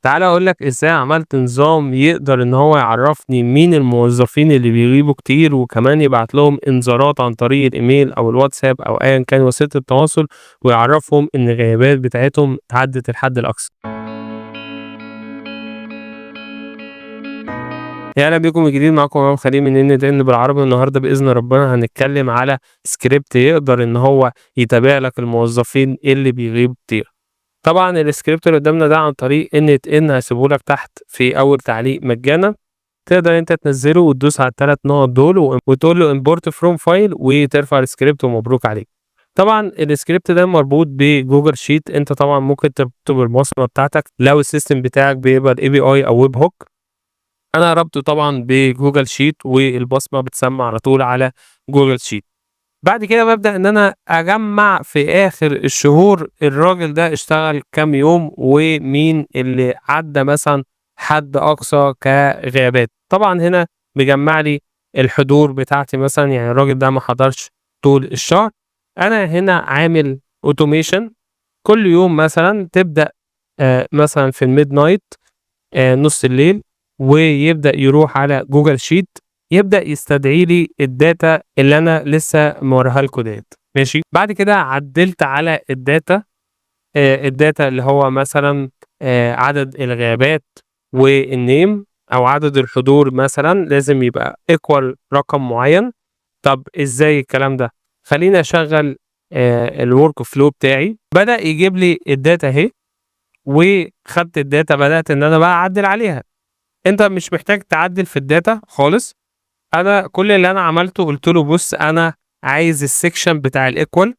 تعالَ أقول لك إزاي عملت نظام يقدر إن هو يعرّفني مين الموظفين اللي بيغيبوا كتير، وكمان يبعت لهم إنذارات عن طريق الإيميل أو الواتساب أو أيًا كان وسيلة التواصل، ويعرّفهم إن الغيابات بتاعتهم عدِّت الحد الأقصى. يا أهلا بيكم من جديد، معاكم إمام خليل من NTN بالعربي. النهارده بإذن ربنا هنتكلم على script يقدر إن هو يتابع لك الموظفين اللي ببيغيبوا كتير. طبعًا الscript اللي قدامنا ده عن طريق NTN هاسيبه لك تحت في أول تعليق مجانًا، تقدر أنت تنزّله وتدوس على ال3 نقط دول وتقول له import from file وترفع الscript ومبروك عليك. طبعًا الscript ده مربوط بجوجل شيت، أنت طبعًا ممكن تكتب البصمة بتاعتك لو السيستم بتاعك بيقبل API أو web hook. أنا رابطه طبعًا بجوجل شيت والبصمة بتسمّى على طول على جوجل شيت. بعد كده بابدأ إن أنا أجمّع في آخر الشهور الراجل ده اشتغل كام يوم، ومين اللي عدّى مثلًا حد أقصى كغيابات. طبعًا هنا بيجمّع لي الحضور بتاعتي مثلًا، يعني الراجل ده ما حضرش طول الشهر. أنا هنا عامل automation كل يوم مثلًا تبدأ مثلًا في الmidnight نُص الليل، ويبدأ يروح على جوجل شيت، يبدأ يستدعي لي الdata اللي أنا لسه مورّيها لكم ديّة، ماشي. بعد كده عدّلت على الdata اللي هو مثلًا عدد الغيابات والname أو عدد الحضور مثلًا لازم يبقى equal رقم معيّن. طب إزاي الكلام ده؟ خلّيني أشغّل الwork flow بتاعي، بدأ يجيب لي الdata أهي، وخدت الdata بدأت إن أنا بقى أعدّل عليها. أنت مش محتاج تعدّل في الdata خالص. أنا كل اللي أنا عملته قُلت له بُص أنا عايز الsection بتاع الequal،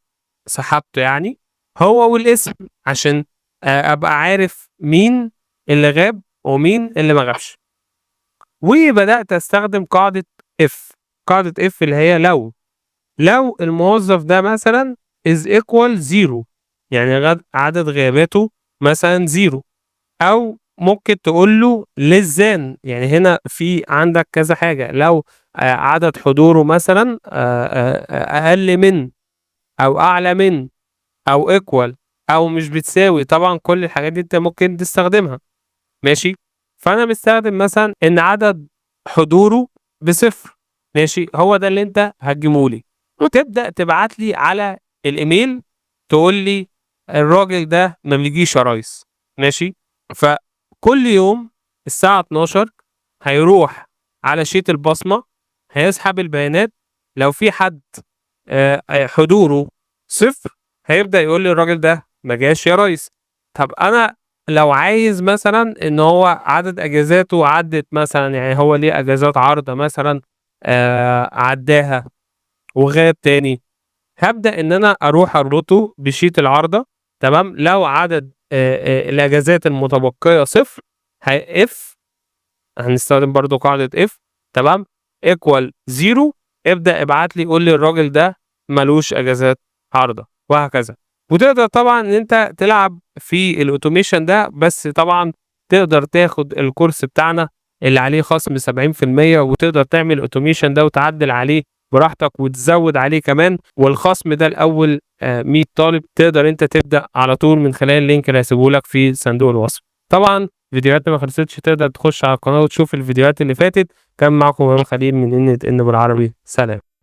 سحبته يعني هو والاسم عشان أبقى عارف مين اللي غاب ومين اللي ما غابش. وبدأت أستخدم قاعدة if، قاعدة if اللي هي لو الموظف ده مثلًا is equal 0، يعني عدد غياباته مثلًا 0، أو ممكن تقول له less than، يعني هنا في عندك كذا حاجة، لو عدد حضوره مثلًا أقل من أو أعلى من أو equal أو مش بتساوي، طبعًا كل الحاجات دي أنت ممكن تستخدمها، ماشي. فأنا مستخدم مثلًا إن عدد حضوره ب0، ماشي، هو ده اللي أنت هتجيبه لي، وتبدأ تبعت لي على الإيميل تقول لي الراجل ده ما بيجيش يا ريس، ماشي. فكل يوم الساعة 12:00 هيروح على شيت البصمة، هيسحب البيانات، لو في حد حضوره 0 هيبدأ يقول لي الراجل ده ما جاش يا ريس. طب أنا لو عايز مثلًا إن هو عدد أجازاته عدِّت مثلًا، يعني هو ليه أجازات عارضة مثلًا عدّاها وغاب تاني، هابدأ إن أنا أروح أربطه بشيت العارضة، تمام. لو عدد الأجازات المتبقية 0 if، هنستخدم برضه قاعدة if، تمام، equal 0، ابدأ ابعت لي قُل لي الراجل ده ما لوش أجازات عارضة، وهكذا. وتقدر طبعًا إن أنت تلعب في الautomation ده، بس طبعًا تقدر تاخد الكورس بتاعنا اللي عليه خصم 70%، وتقدر تعمل automation ده وتعدّل عليه براحتك وتزوّد عليه كمان، والخصم ده لأول 100 طالب تقدر أنت تبدأ على طول من خلال اللينك اللي هاسيبه لك في صندوق الوصف. طبعًا فيديوهاتنا ما خلصتش، تقدر تخش على القناة وتشوف الفيديوهات اللي فاتت. كان معاكم إمام خليل من NTN بالعربي، سلام.